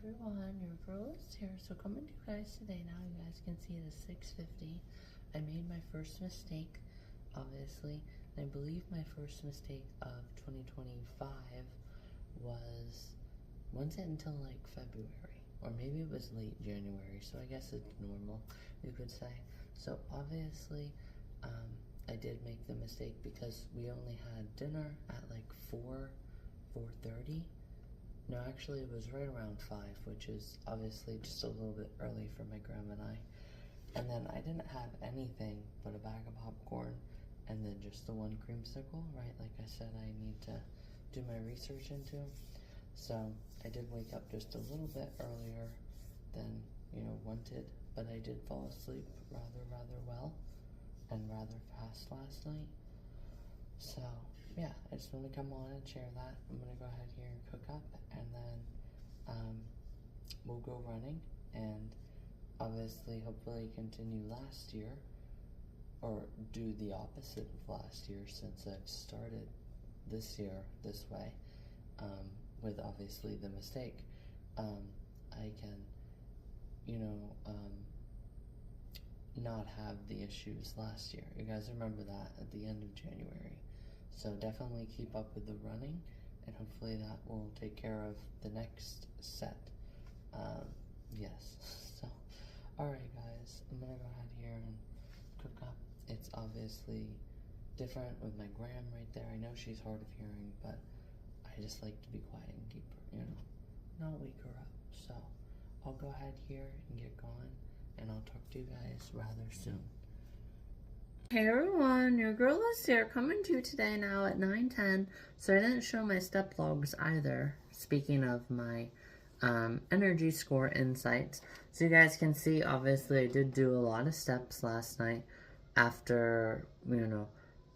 everyone, your girl is here. So coming to you guys today. Now you guys can see it is 6:50. I made my first mistake, obviously. And I believe my first mistake of 2025 was, wasn't until like February, or maybe it was late January, so I guess it's normal, you could say. So obviously, I did make the mistake because we only had dinner at like 4:30. No, actually it was right around 5, which is obviously just a little bit early for my grandma and I. And then I didn't have anything but a bag of popcorn and then just the one creamsicle, right? Like I said, I need to do my research into. So I did wake up just a little bit earlier than, wanted, but I did fall asleep rather well and rather fast last night. So yeah, I just want to come on and share that. I'm going to go ahead here and cook up, and then we'll go running, and obviously hopefully continue last year, or do the opposite of last year, since I've started this year this way, with obviously the mistake. I can, not have the issues last year. You guys remember that at the end of January. So definitely keep up with the running, and hopefully that will take care of the next set. Yes. So, alright guys, I'm gonna go ahead here and cook up. It's obviously different with my gram right there. I know she's hard of hearing, but I just like to be quiet and keep her, not wake her up. So, I'll go ahead here and get going, and I'll talk to you guys rather soon. Hey everyone, your girl is here, coming to you today now at 9:10. So I didn't show my step logs either, speaking of my energy score insights. So you guys can see, obviously I did do a lot of steps last night after,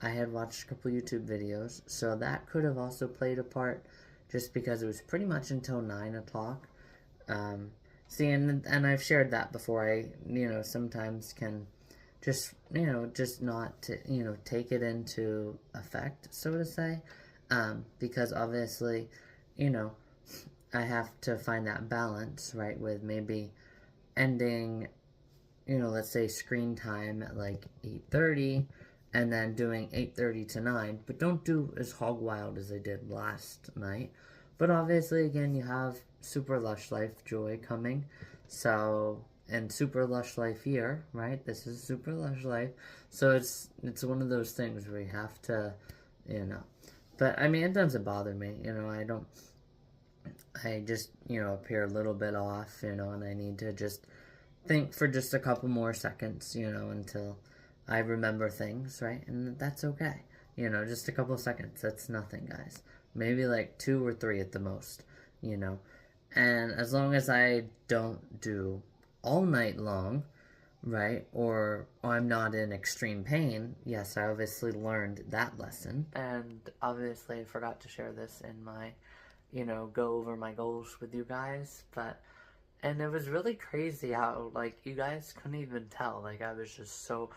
I had watched a couple YouTube videos. So that could have also played a part, just because it was pretty much until 9 o'clock. See, and I've shared that before. I, sometimes can just not to, take it into effect, so to say, because obviously, I have to find that balance, right, with maybe ending, let's say screen time at like 8:30, and then doing 8:30 to 9, but don't do as hog wild as I did last night. But obviously, again, you have Super Lush Life Joy coming, so, and Super Lush Life year, right? This is Super Lush Life, so it's one of those things where you have to, but I mean, it doesn't bother me, I just, appear a little bit off, and I need to just think for just a couple more seconds, until I remember things, right? And that's okay, just a couple seconds, that's nothing, guys. Maybe like 2 or 3 at the most, and as long as I don't do all night long, right, or I'm not in extreme pain. Yes, I obviously learned that lesson, and obviously I forgot to share this in my, go over my goals with you guys, and it was really crazy how, like, you guys couldn't even tell, like, I was just so,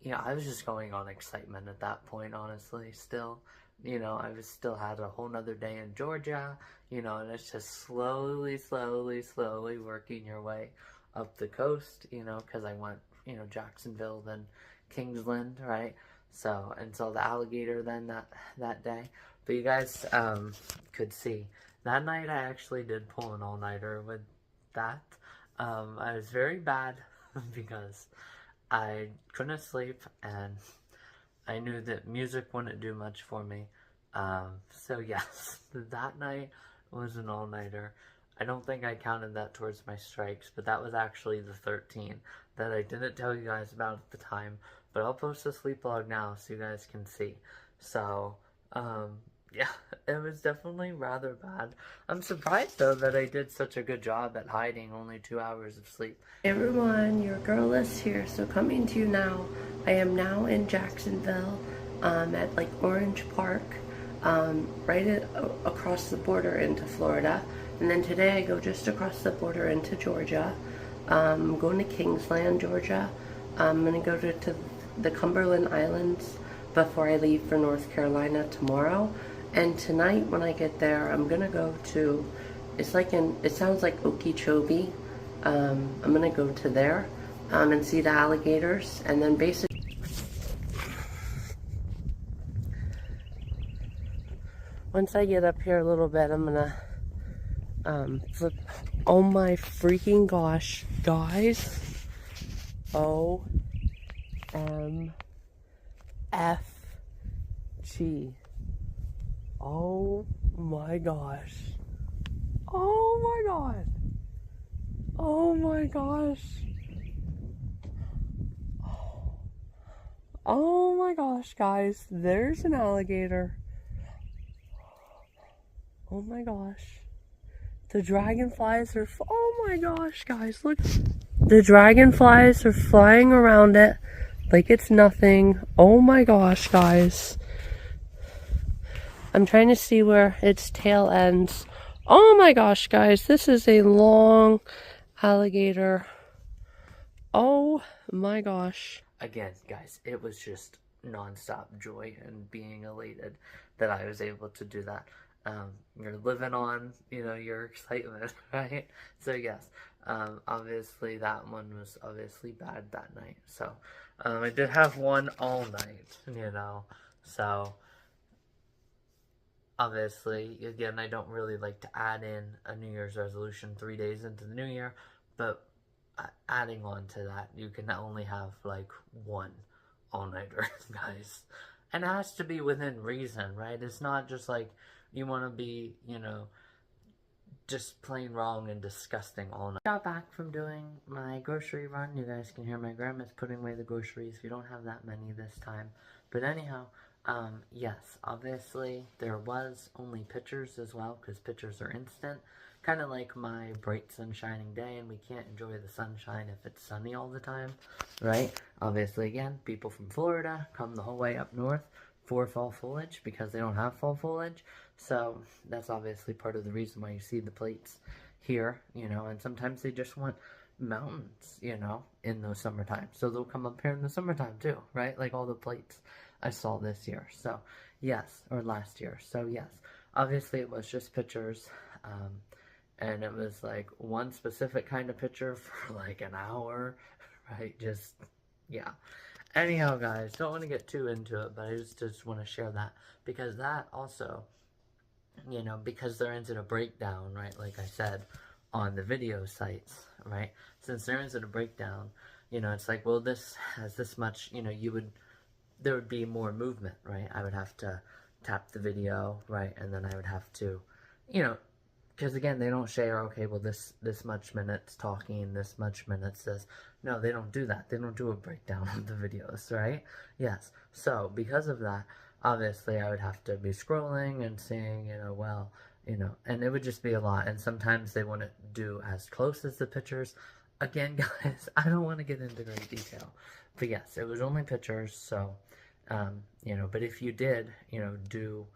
I was just going on excitement at that point, honestly, still. I was still had a whole nother day in Georgia, and it's just slowly working your way up the coast, because I went, Jacksonville, then Kingsland, right? So, and saw the alligator then that day. But you guys could see, that night I actually did pull an all-nighter with that. I was very bad because I couldn't sleep, and I knew that music wouldn't do much for me. So yes, that night was an all-nighter. I don't think I counted that towards my strikes, but that was actually the 13 that I didn't tell you guys about at the time. But I'll post a sleep log now so you guys can see. So, yeah, it was definitely rather bad. I'm surprised, though, that I did such a good job at hiding only 2 hours of sleep. Hey everyone, your girl is here. So coming to you now, I am now in Jacksonville, at like Orange Park, right across the border into Florida. And then today I go just across the border into Georgia. I'm going to Kingsland, Georgia. I'm going to go to the Cumberland Islands before I leave for North Carolina tomorrow. And tonight when I get there, I'm going to go to It's like it sounds like Okeechobee. I'm gonna go to there and see the alligators, and then basically, once I get up here a little bit, I'm gonna flip. Oh my freaking gosh, guys! OMFG. Oh my gosh. Oh my god. Oh my gosh. Oh my gosh, guys. There's an alligator. Oh my gosh. The dragonflies are... Oh my gosh, guys. Look. The dragonflies are flying around it like it's nothing. Oh my gosh, guys. I'm trying to see where its tail ends. Oh my gosh, guys. This is a long alligator. Oh my gosh. Again, guys, it was just nonstop joy and being elated that I was able to do that. You're living on, your excitement, right? So yes, obviously that one was obviously bad that night. So I did have one all night, so obviously, again, I don't really like to add in a New Year's resolution 3 days into the new year, but adding on to that, you can only have like one all-nighter, guys. And it has to be within reason, right? It's not just like you want to be, just plain wrong and disgusting all night. Got back from doing my grocery run. You guys can hear my grandma's putting away the groceries. We don't have that many this time. But anyhow, yes, obviously there was only pictures as well, because pictures are instant. Kind of like my bright sunshining day, and we can't enjoy the sunshine if it's sunny all the time, right? Obviously, again, people from Florida come the whole way up north for fall foliage because they don't have fall foliage. So that's obviously part of the reason why you see the plates here, and sometimes they just want mountains, in the summertime. So they'll come up here in the summertime too, right? Like all the plates I saw this year. So yes, or last year. So yes, obviously it was just pictures. And it was like one specific kind of picture for like an hour, right? Just, yeah. Anyhow, guys, don't want to get too into it, but I just want to share that because that also, because they're into the breakdown, right? Like I said, on the video sites, right? Since they're into the breakdown, it's like, well, this has this much, there would be more movement, right? I would have to tap the video, right? And then I would have to, because again, they don't share, okay, well, this much minutes talking, this much minutes this. No, they don't do that. They don't do a breakdown of the videos, right? Yes. So because of that, obviously I would have to be scrolling and seeing, and it would just be a lot. And sometimes they wouldn't do as close as the pictures. Again, guys, I don't want to get into great detail. But yes, it was only pictures, so, but if you did, do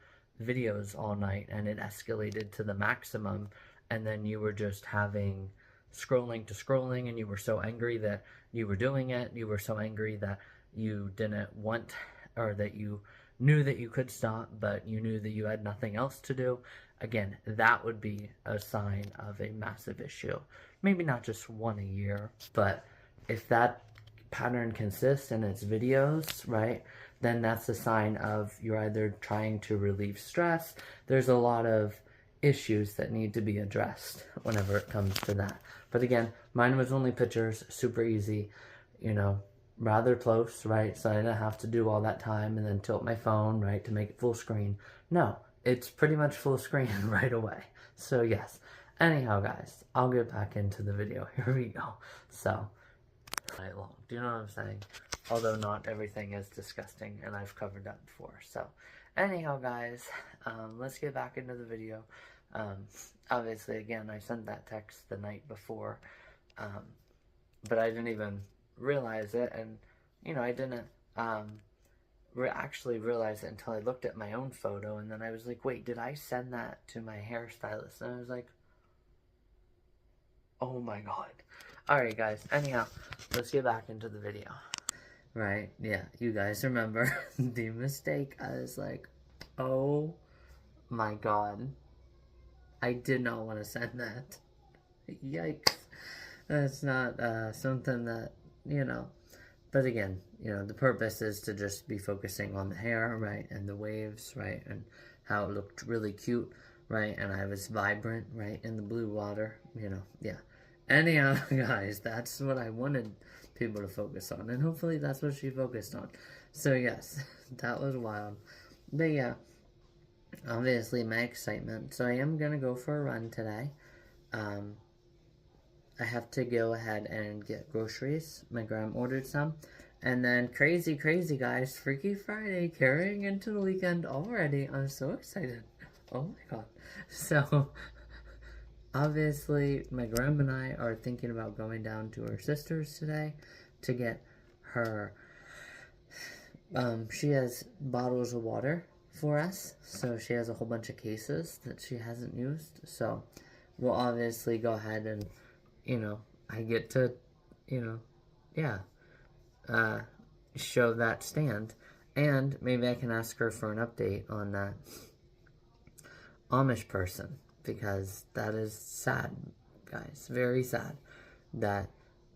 videos all night and it escalated to the maximum, and then you were just having scrolling to scrolling, and you were so angry that you were doing it, you were so angry that you didn't want, or that you knew that you could stop, but you knew that you had nothing else to do, again, that would be a sign of a massive issue. Maybe not just one a year, but if that pattern consists in its videos, right, then that's a sign of you're either trying to relieve stress. There's a lot of issues that need to be addressed whenever it comes to that. But again, mine was only pictures, super easy, rather close, right? So I didn't have to do all that time and then tilt my phone, right, to make it full screen. No, it's pretty much full screen right away. So yes. Anyhow, guys, I'll get back into the video. Here we go. So, night long. Do you know what I'm saying? Although not everything is disgusting, and I've covered that before. So, anyhow, guys, let's get back into the video. Obviously, again, I sent that text the night before, but I didn't even realize it, and, I didn't actually realize it until I looked at my own photo, and then I was like, wait, did I send that to my hairstylist? And I was like, oh my god. Alright, guys, anyhow, let's get back into the video. Right, yeah, you guys remember the mistake. I was like, oh my god. I did not want to send that. Yikes. That's not something that, you know. But again, you know, the purpose is to just be focusing on the hair, right? And the waves, right? And how it looked really cute, right? And I was vibrant, right? In the blue water, you know, yeah. Anyhow, guys, that's what I wanted people to focus on. And hopefully that's what she focused on. So, yes, that was wild. But yeah, obviously my excitement. So I am going to go for a run today. I have to go ahead and get groceries. My gram ordered some. And then crazy, guys, Freaky Friday carrying into the weekend already. I'm so excited. Oh my god. So, obviously, my gram and I are thinking about going down to her sister's today to get her. She has bottles of water for us. So, she has a whole bunch of cases that she hasn't used. So, we'll obviously go ahead and, you know, I get to, you know, yeah, show that stand. And maybe I can ask her for an update on that Amish person, because that is sad, guys. Very sad that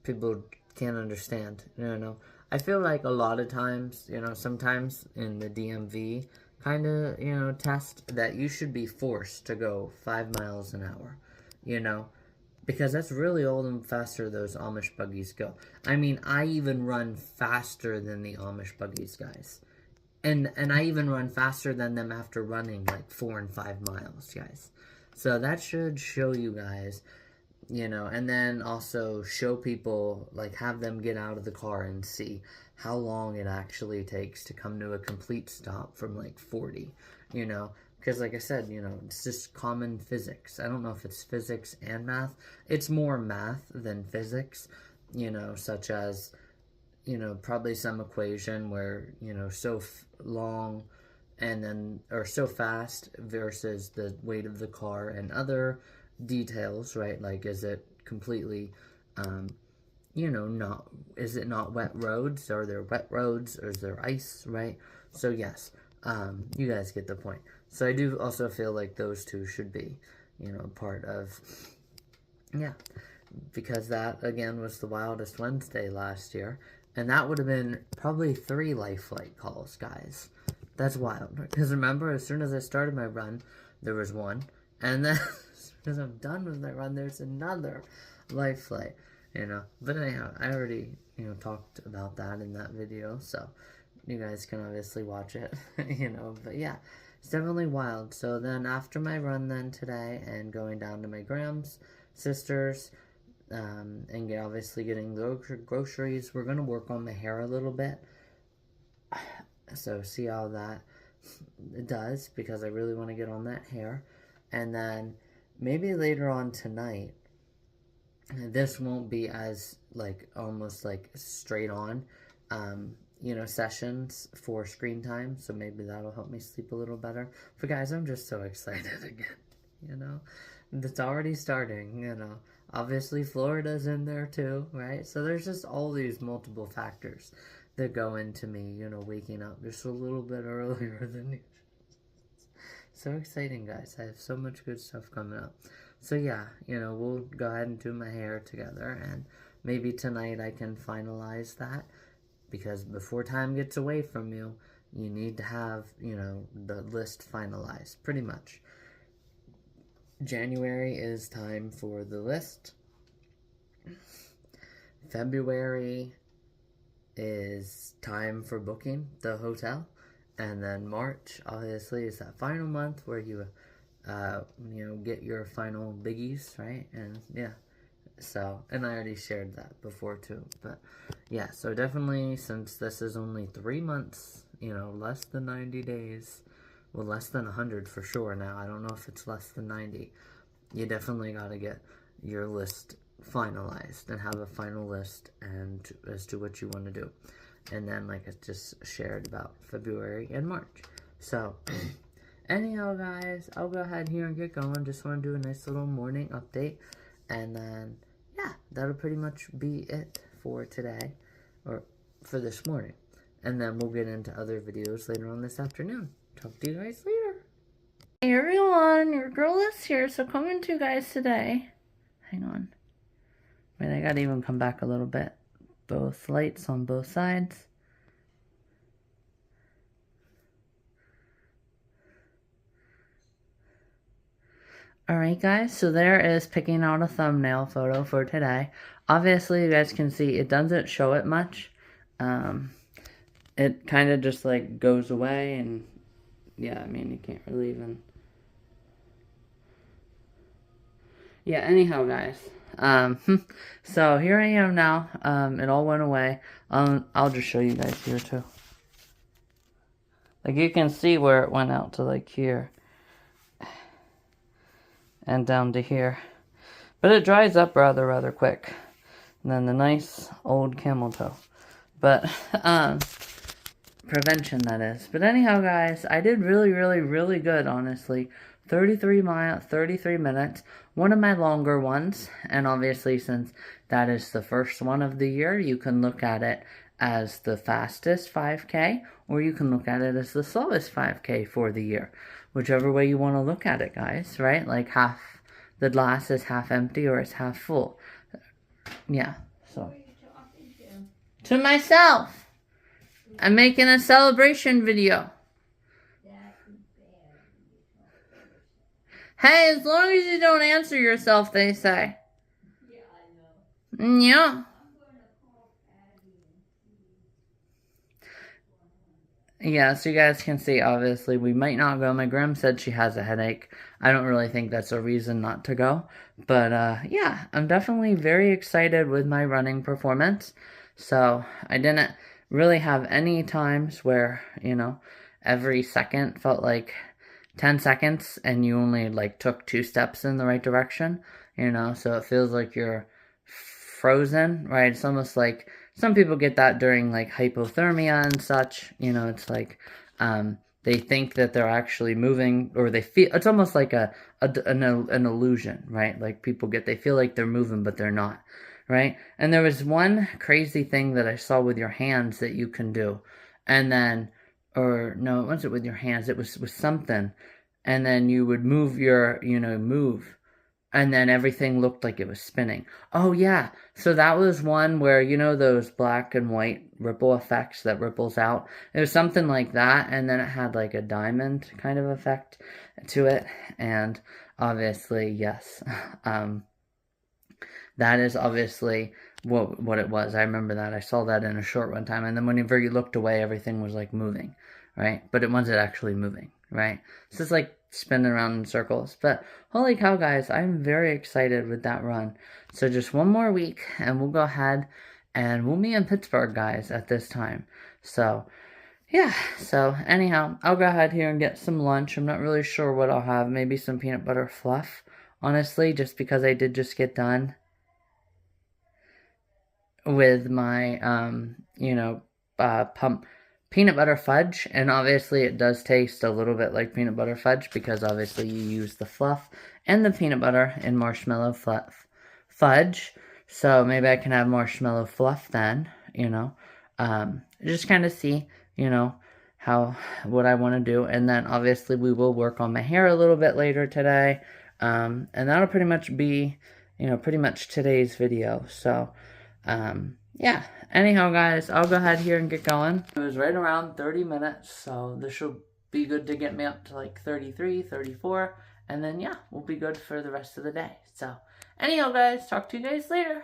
people can't understand. You know, I feel like a lot of times, you know, sometimes in the DMV kind of, you know, test that you should be forced to go 5 miles an hour, you know, because that's really all and faster those Amish buggies go. I mean, I even run faster than the Amish buggies, guys. And I even run faster than them after running like 4 and 5 miles, guys. So that should show you guys, you know, and then also show people, like have them get out of the car and see how long it actually takes to come to a complete stop from like 40, you know. Because like I said, you know, it's just common physics. I don't know if it's physics and math. It's more math than physics, you know, such as, you know, probably some equation where, you know, so long and then, or so fast versus the weight of the car and other details, right? Like, is it completely, you know, not, is it not wet roads? Are there wet roads? Or is there ice, right? So, yes, you guys get the point. So, I do also feel like those two should be, you know, part of, yeah, because that, again, was the Wildest Wednesday last year. And that would have been probably 3 life flight calls, guys. That's wild. Because remember, as soon as I started my run, there was one. And then, as soon as I'm done with my run, there's another life flight. You know. But anyhow, I already, you know, talked about that in that video. So, you guys can obviously watch it. You know. But yeah, it's definitely wild. So then, after my run then today, and going down to my Graham's sister's, and obviously getting the groceries. We're going to work on my hair a little bit. So see how that does, because I really want to get on that hair. And then maybe later on tonight, this won't be as like almost like straight on, you know, sessions for screen time. So maybe that'll help me sleep a little better. But guys, I'm just so excited again, you know. It's already starting, you know. Obviously, Florida's in there too, right? So there's just all these multiple factors that go into me, you know, waking up just a little bit earlier than usual. So exciting, guys. I have so much good stuff coming up. So yeah, you know, we'll go ahead and do my hair together, and maybe tonight I can finalize that, because before time gets away from you, you need to have, you know, the list finalized, pretty much. January is time for the list. February is time for booking the hotel. And then March, obviously, is that final month where you, you know, get your final biggies, right? And yeah, so, and I already shared that before too. But yeah, so definitely, since this is only 3 months, you know, less than 90 days, well, less than 100 for sure now. I don't know if it's less than 90. You definitely got to get your list finalized and have a final list and as to what you want to do. And then, like I just shared about February and March. So, anyhow, guys, I'll go ahead here and get going. Just want to do a nice little morning update. And then, yeah, that'll pretty much be it for today, or for this morning. And then we'll get into other videos later on this afternoon. Talk to you guys later. Hey everyone, your girl is here, so coming to you guys today. Hang on. Wait, I gotta even come back a little bit. Both lights on both sides. Alright guys, so there is picking out a thumbnail photo for today. Obviously you guys can see it doesn't show it much. It kind of just like goes away and yeah, I mean you can't really even... Yeah, anyhow guys. So here I am now. It all went away. I'll just show you guys here too. Like you can see where it went out to like here. And down to here. But it dries up rather quick. And then the nice old camel toe. But, prevention that is. But anyhow, guys, I did really good, honestly. 33 minutes. One of my longer ones. And obviously, since that is the first one of the year, you can look at it as the fastest 5K. Or you can look at it as the slowest 5K for the year. Whichever way you want to look at it, guys, right? Like the glass is half empty or it's half full. Yeah, so. Who are you talking to? To myself. I'm making a celebration video. Hey, as long as you don't answer yourself, they say. Yeah, I know. Yeah. Yeah, so you guys can see, obviously, we might not go. My grandma said she has a headache. I don't really think that's a reason not to go. But, yeah, I'm definitely very excited with my running performance. So, I didn't really have any times where, you know, every second felt like 10 seconds and you only, like, took 2 steps in the right direction, you know? So, it feels like you're frozen, right? It's almost like... Some people get that during, like, hypothermia and such. You know, it's like, they think that they're actually moving, or they feel, it's almost like an illusion, right? Like, they feel like they're moving, but they're not, right? And there was one crazy thing that I saw with your hands that you can do. And then, or, no, it wasn't with your hands, it was with something. And then you would move move. And then everything looked like it was spinning. Oh, yeah. So that was one where, you know, those black and white ripple effects that ripples out? It was something like that. And then it had like a diamond kind of effect to it. And obviously, yes. That is obviously what it was. I remember that. I saw that in a short one time. And then whenever you looked away, everything was like moving, right? But it wasn't actually moving, right? So it's like spinning around in circles. But holy cow, guys, I'm very excited with that run. So just one more week and we'll go ahead and we'll be in Pittsburgh, guys, at this time. So yeah, so anyhow, I'll go ahead here and get some lunch. I'm not really sure what I'll have. Maybe some peanut butter fluff, honestly, just because I did just get done with my, peanut butter fudge. And obviously it does taste a little bit like peanut butter fudge because obviously you use the fluff and the peanut butter in marshmallow fudge. So maybe I can have marshmallow fluff then, you know. Just kind of see, you know, what I want to do. And then obviously we will work on my hair a little bit later today. And that'll pretty much be, pretty much today's video. So, yeah. Anyhow, guys, I'll go ahead here and get going. It was right around 30 minutes, so this should be good to get me up to like 33, 34, and then, yeah, we'll be good for the rest of the day. So, anyhow, guys, talk to you guys later.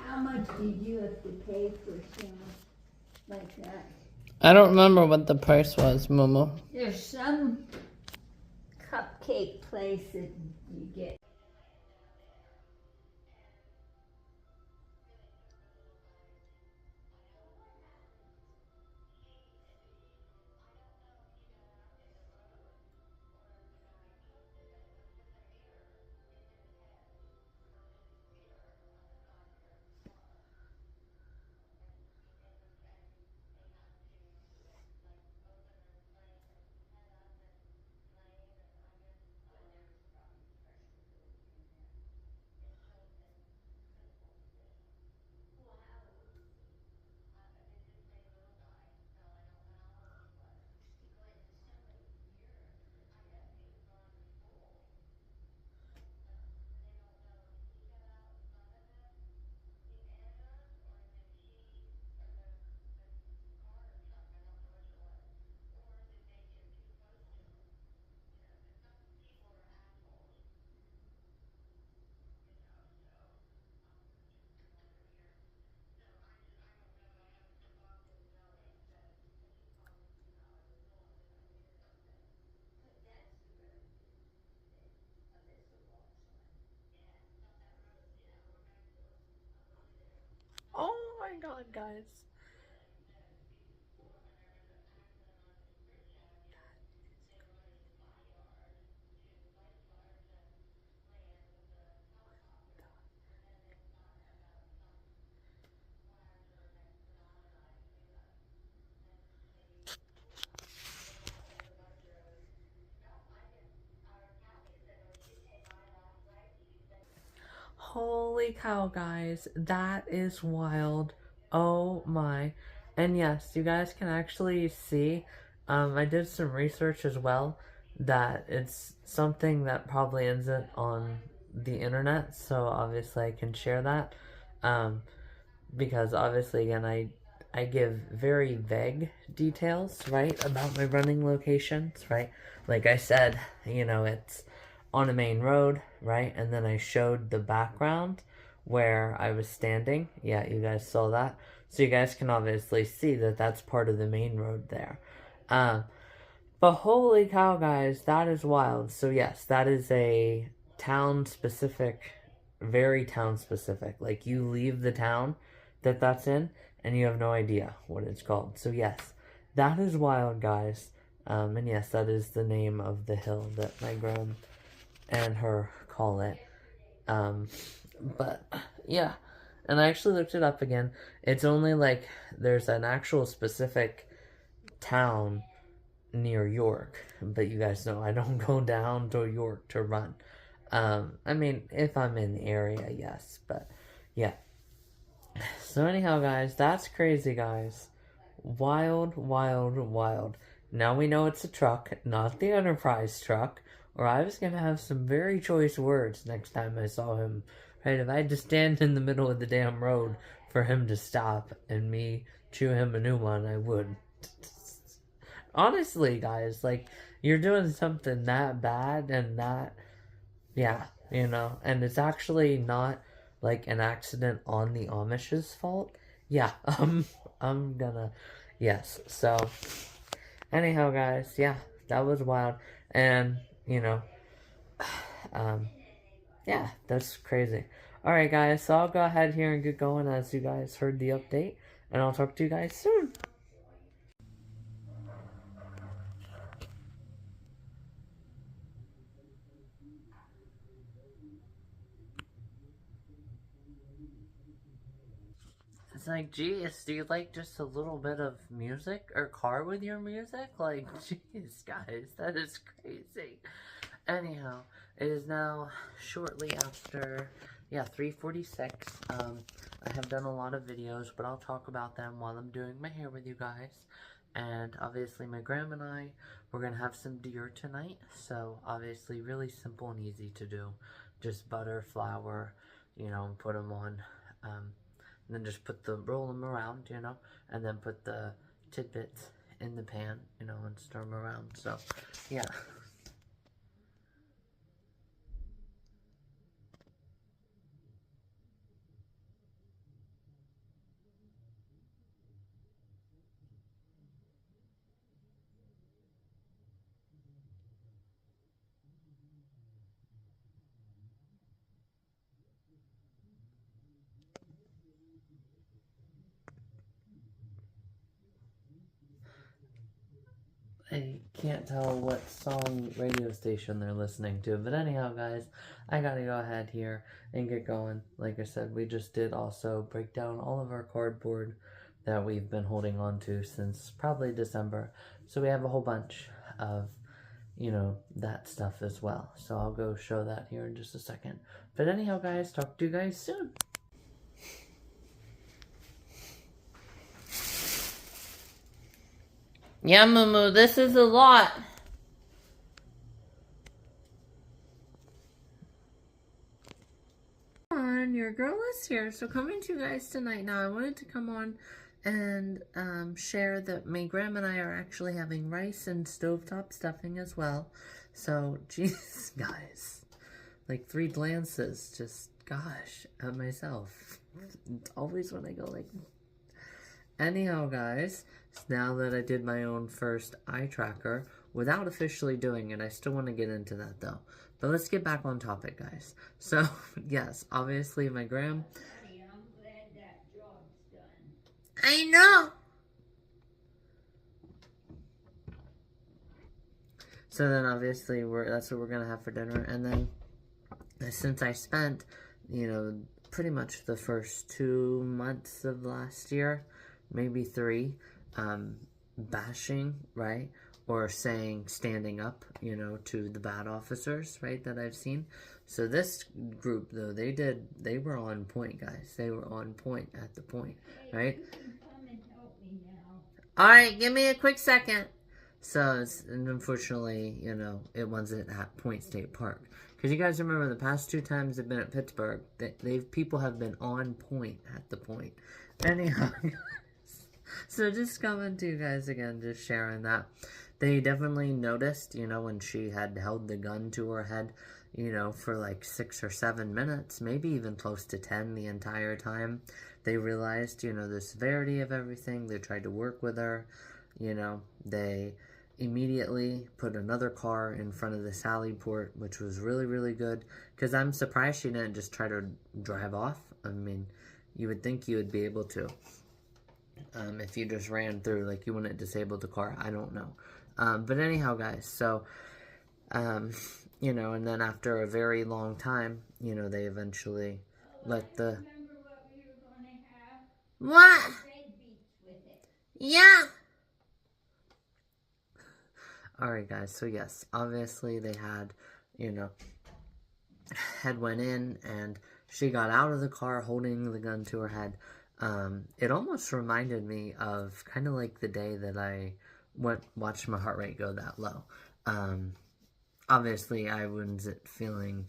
How much did you have to pay for something like that? I don't remember what the price was, Momo. There's some cupcake place that you get. guys. Holy cow, guys. That is wild. Oh my. And yes, you guys can actually see, I did some research as well, that it's something that probably isn't on the internet, so obviously I can share that. Um, because obviously, again, I give very vague details, right, about my running locations, right? Like I said, it's on a main road, right? And then I showed the background where I was standing. Yeah, you guys saw that. So you guys can obviously see that that's part of the main road there. But holy cow, guys, that is wild. So yes, that is a town specific, very town specific. Like you leave the town that's in, and you have no idea what it's called. So yes, that is wild, guys. And yes, that is the name of the hill that my gran and her call it. Um, but yeah, and I actually looked it up again. It's only like there's an actual specific town near York, but you guys know I don't go down to York to run. I mean, if I'm in the area, yes, but yeah. So anyhow, guys, that's crazy, guys. Wild, wild, wild. Now we know it's a truck, not the Enterprise truck, or I was gonna have some very choice words next time I saw him. Right, if I had to stand in the middle of the damn road for him to stop and me chew him a new one, I would. Honestly, guys, like, you're doing something that bad and that, yeah, and it's actually not like an accident on the Amish's fault. Yeah, I'm gonna, yes. So, anyhow, guys, yeah, that was wild, and um, yeah, that's crazy. All right, guys, so I'll go ahead here and get going as you guys heard the update, and I'll talk to you guys soon. It's like, geez, do you like just a little bit of music or car with your music? Like, jeez, guys, that is crazy. Anyhow, it is now shortly after, yeah, 3:46. I have done a lot of videos, but I'll talk about them while I'm doing my hair with you guys. And obviously, my grandma and I, we're gonna have some deer tonight. So obviously, really simple and easy to do. Just butter, flour, and put them on. And then just roll them around, and then put the tidbits in the pan, and stir them around. So, yeah. I can't tell what song radio station they're listening to, but anyhow, guys, I gotta go ahead here and get going. Like I said, we just did also break down all of our cardboard that we've been holding on to since probably December. So we have a whole bunch of, that stuff as well. So I'll go show that here in just a second. But anyhow, guys, talk to you guys soon. Yeah, Moo, this is a lot. Your girl is here. So coming to you guys tonight. Now I wanted to come on and share that my grandma and I are actually having rice and stovetop stuffing as well. So, jeez, guys, like 3 glances, just gosh, at myself. It's always when I go like. Anyhow, guys, now that I did my own first eye tracker without officially doing it, I still want to get into that though. But let's get back on topic, guys. So, yes, obviously my gram. I'm glad that job's done. I know. So then obviously that's what we're gonna have for dinner. And then since I spent, pretty much the first 2 months of last year, maybe 3, bashing, right? Or standing up, to the bad officers, right, that I've seen. So this group, though, they were on point, guys. They were on point at the point, right? You can come and help me now. Alright, give me a quick second. So, and unfortunately, it wasn't at Point State Park. Because you guys remember the past 2 times they've been at Pittsburgh, people have been on point at the point. Anyhow, so just coming to you guys again, just sharing that. They definitely noticed, when she had held the gun to her head, for like 6 or 7 minutes, maybe even close to 10 the entire time. They realized, the severity of everything. They tried to work with her. They immediately put another car in front of the Sally port, which was really, really good. Because I'm surprised she didn't just try to drive off. I mean, you would think you would be able to. If you just ran through, like you wouldn't disable the car. I don't know. But anyhow, guys, so, and then after a very long time, they eventually let the... Remember what we were going to have? What? Bread beets with it. Yeah. Alright, guys, so yes, obviously they had, head went in, and she got out of the car holding the gun to her head. It almost reminded me of kind of like the day that I watched my heart rate go that low. Obviously, I wasn't feeling,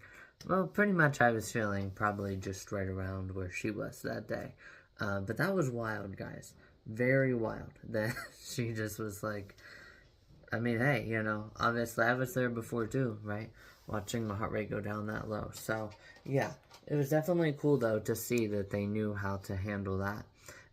well, pretty much I was feeling probably just right around where she was that day. But that was wild, guys. Very wild. That she just was like, I mean, hey, obviously I was there before too, right? Watching my heart rate go down that low. So, yeah, it was definitely cool, though, to see that they knew how to handle that.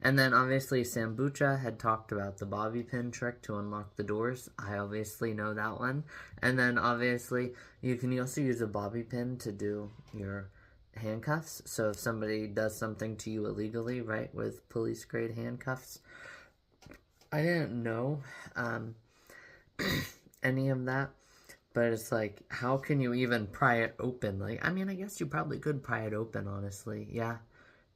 And then, obviously, Sambucha had talked about the bobby pin trick to unlock the doors. I obviously know that one. And then, obviously, you can also use a bobby pin to do your handcuffs. So if somebody does something to you illegally, right, with police-grade handcuffs. I didn't know any of that. But it's like, how can you even pry it open? Like, I mean, I guess you probably could pry it open, honestly. Yeah.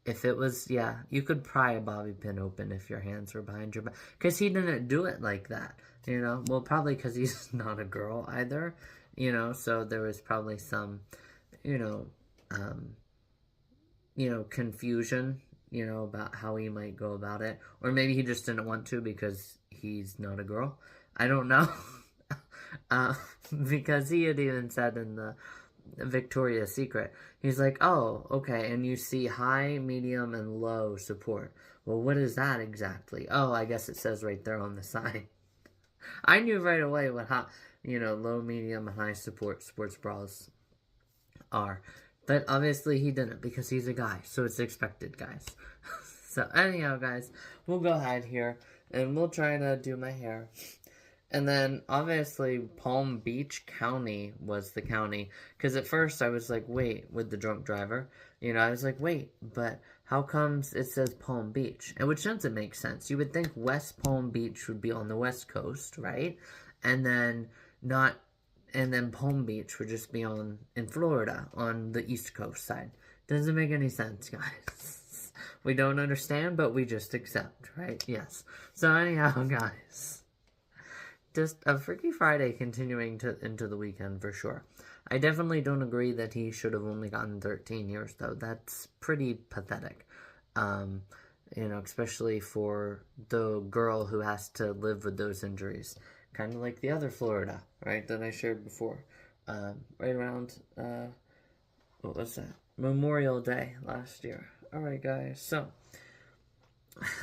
If it was, yeah, you could pry a bobby pin open if your hands were behind your back. Because he didn't do it like that, Well, probably because he's not a girl either, So there was probably some, confusion, about how he might go about it. Or maybe he just didn't want to because he's not a girl. I don't know. Because he had even said in the Victoria's Secret, he's like, oh, okay, and you see high, medium, and low support. Well, what is that exactly? Oh, I guess it says right there on the sign. I knew right away what low, medium, and high support sports bras are. But obviously he didn't because he's a guy, so it's expected, guys. So anyhow, guys, we'll go ahead here, and we'll try to do my hair. And then, obviously, Palm Beach County was the county. Because at first, I was like, wait, with the drunk driver. I was like, wait, but how comes it says Palm Beach? And which doesn't make sense. You would think West Palm Beach would be on the West Coast, right? And then Palm Beach would just be in Florida, on the East Coast side. Doesn't make any sense, guys. We don't understand, but we just accept, right? Yes. So anyhow, guys. Just a Freaky Friday continuing into the weekend for sure. I definitely don't agree that he should have only gotten 13 years, though. That's pretty pathetic. Especially for the girl who has to live with those injuries. Kind of like the other Florida, right, that I shared before. Right around, what was that? Memorial Day last year. Alright, guys, so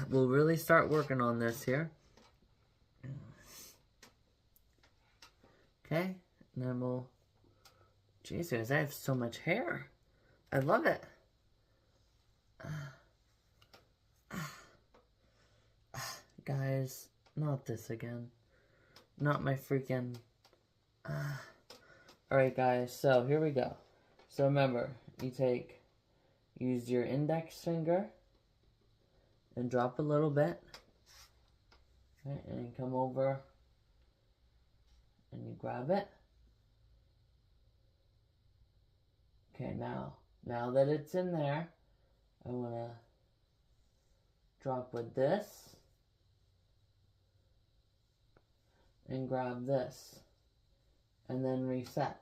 we'll really start working on this here. Okay, and then we'll... Jesus, I have so much hair. I love it. Guys, not this again. Not my freaking... Alright, guys, so here we go. So remember, use your index finger and drop a little bit. Right, and you come over and you grab it. Okay, now that it's in there, I want to drop with this and grab this and then reset.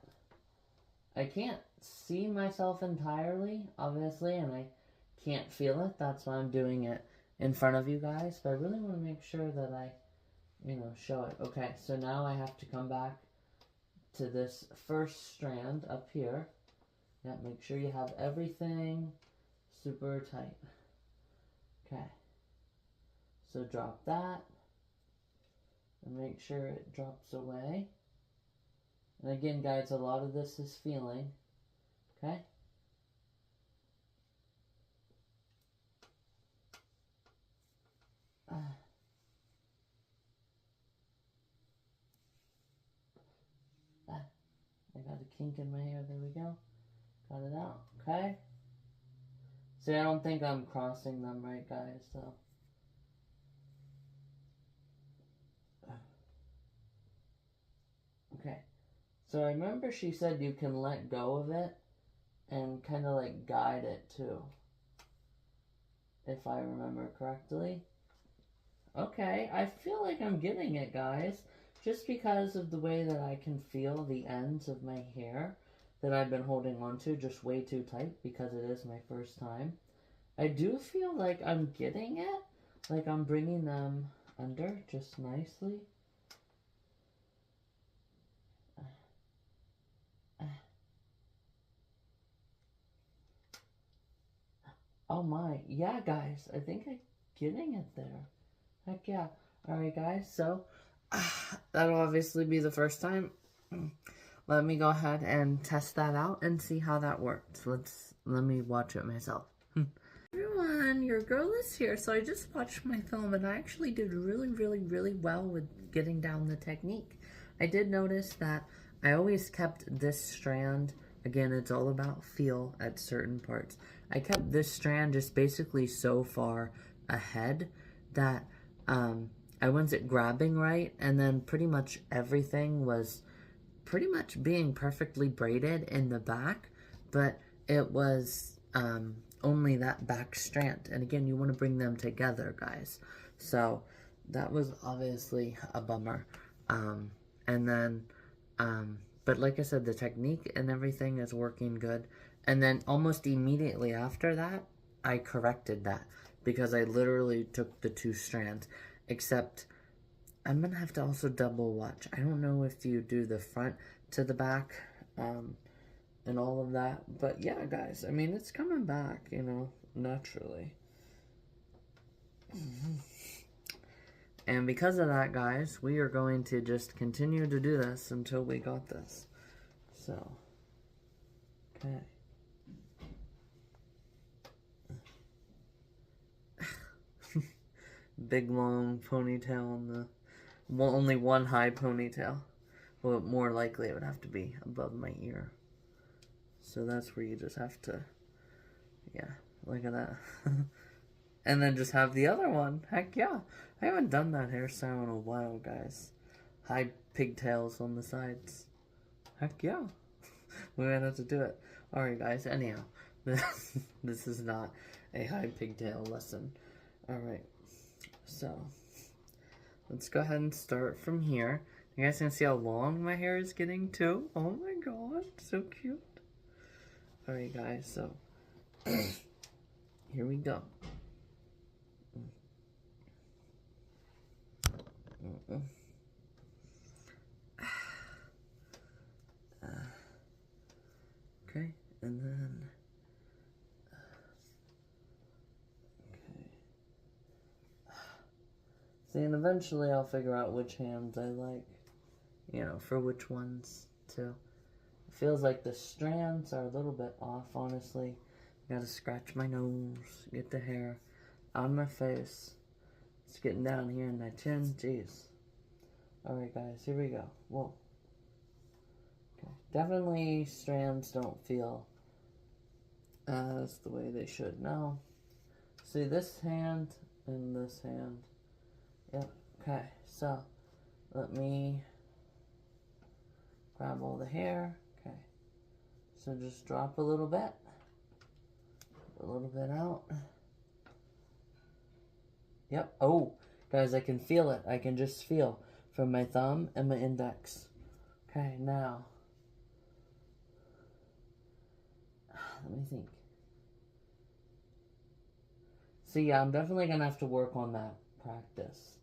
I can't see myself entirely, obviously, and I can't feel it. That's why I'm doing it in front of you guys, but I really want to make sure that I, show it. Okay, so now I have to come back to this first strand up here. Yeah, make sure you have everything super tight. Okay, so drop that and make sure it drops away. And again, guys, a lot of this is feeling. Okay. I got a kink in my hair. There we go. Got it out. Okay. See, I don't think I'm crossing them right, guys, so. Okay. So I remember she said you can let go of it and kind of like guide it too. If I remember correctly. Okay, I feel like I'm getting it, guys. Just because of the way that I can feel the ends of my hair that I've been holding on to just way too tight because it is my first time. I do feel like I'm getting it. Like I'm bringing them under just nicely. Oh my, yeah guys, I think I'm getting it there. Heck yeah. Alright guys, so that'll obviously be the first time. Let me go ahead and test that out and see how that works. Let me watch it myself. Everyone, your girl is here. So I just watched my film and I actually did really well with getting down the technique. I did notice that I always kept this strand, again, it's all about feel at certain parts. I kept this strand just basically so far ahead that I wasn't grabbing right, and then pretty much everything was pretty much being perfectly braided in the back, but it was only that back strand. And again, you want to bring them together, guys. So that was obviously a bummer. But like I said, the technique and everything is working good. And then almost immediately after that, I corrected that because I literally took the two strands, except I'm going to have to also double watch. I don't know if you do the front to the back and all of that. But yeah, guys, I mean, it's coming back, naturally. And because of that, guys, we are going to just continue to do this until we got this. So, okay. Big long ponytail on the... Well, only one high ponytail. Well, more likely it would have to be above my ear. So that's where you just have to... Yeah, look at that. And then just have the other one. Heck yeah. I haven't done that hairstyle in a while, guys. High pigtails on the sides. Heck yeah. We might have to do it. Alright, guys, anyhow. This is not a high pigtail lesson. Alright. So, let's go ahead and start from here. You guys can see how long my hair is getting too. Oh my god, so cute. Alright, guys, so here we go. Okay, and then see, and eventually I'll figure out which hands I like, for which ones too. It feels like the strands are a little bit off, honestly. Gotta scratch my nose, get the hair on my face. It's getting down here in my chin, jeez. Alright guys, here we go. Whoa. Okay, definitely strands don't feel as the way they should now. See, this hand, in this hand. Yep, okay, so let me grab all the hair. Okay, so just drop a little bit out. Yep, oh, guys, I can feel it. I can just feel from my thumb and my index. Okay, now, let me think. So yeah, I'm definitely gonna have to work on that practice.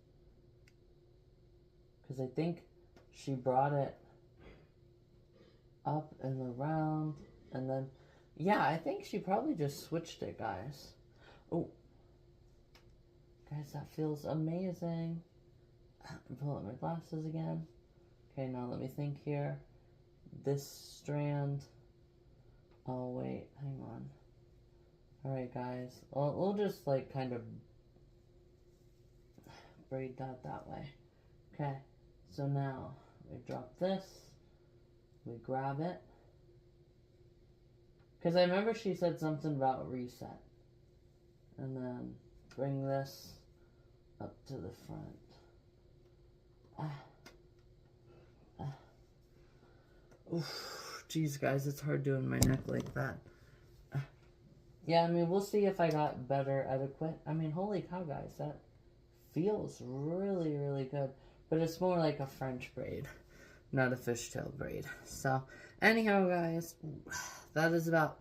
Because I think she brought it up and around, and then, yeah, I think she probably just switched it, guys. Oh, guys, that feels amazing. Pull up my glasses again. Okay, now let me think here. This strand. Oh, wait, hang on. Alright, guys. We'll just, like, kind of braid that way. Okay, so now we drop this. We grab it. Because I remember she said something about reset. And then bring this up to the front. Oof, geez, guys, it's hard doing my neck like that. Yeah, I mean, we'll see if I got better adequate. I mean, holy cow, guys, that feels really, really good. But it's more like a French braid, not a fishtail braid. So, anyhow, guys, that is about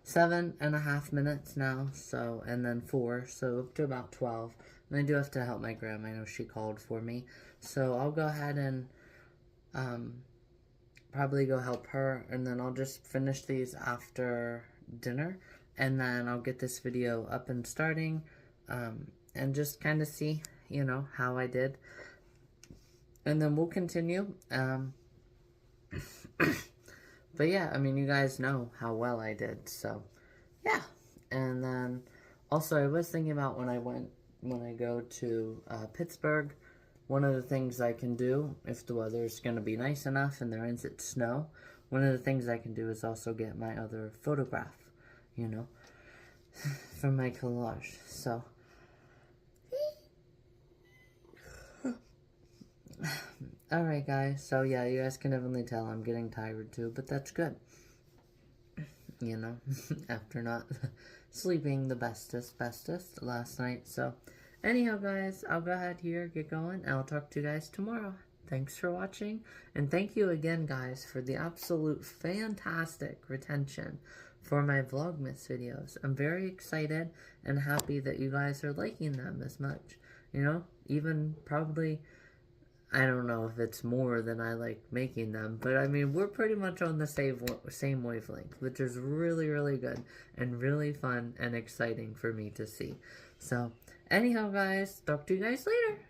7.5 minutes now. So, and then 4, so up to about 12. And I do have to help my grandma. I know she called for me. So, I'll go ahead and probably go help her. And then I'll just finish these after dinner. And then I'll get this video up and starting. And just kind of see, you know, how I did. And then we'll continue. But yeah, I mean, you guys know how well I did, so yeah. And then also I was thinking about when I go to Pittsburgh, one of the things I can do, if the weather's going to be nice enough and there isn't snow, one of the things I can do is also get my other photograph, you know, for my collage. So alright, guys, so yeah, you guys can definitely tell I'm getting tired too, but that's good. You know, after not sleeping the bestest last night. So, anyhow, guys, I'll go ahead here, get going, and I'll talk to you guys tomorrow. Thanks for watching, and thank you again, guys, for the absolute fantastic retention for my Vlogmas videos. I'm very excited and happy that you guys are liking them as much. You know, even probably, I don't know if it's more than I like making them, but I mean, we're pretty much on the same wavelength, which is really, really good and really fun and exciting for me to see. So, anyhow, guys, talk to you guys later.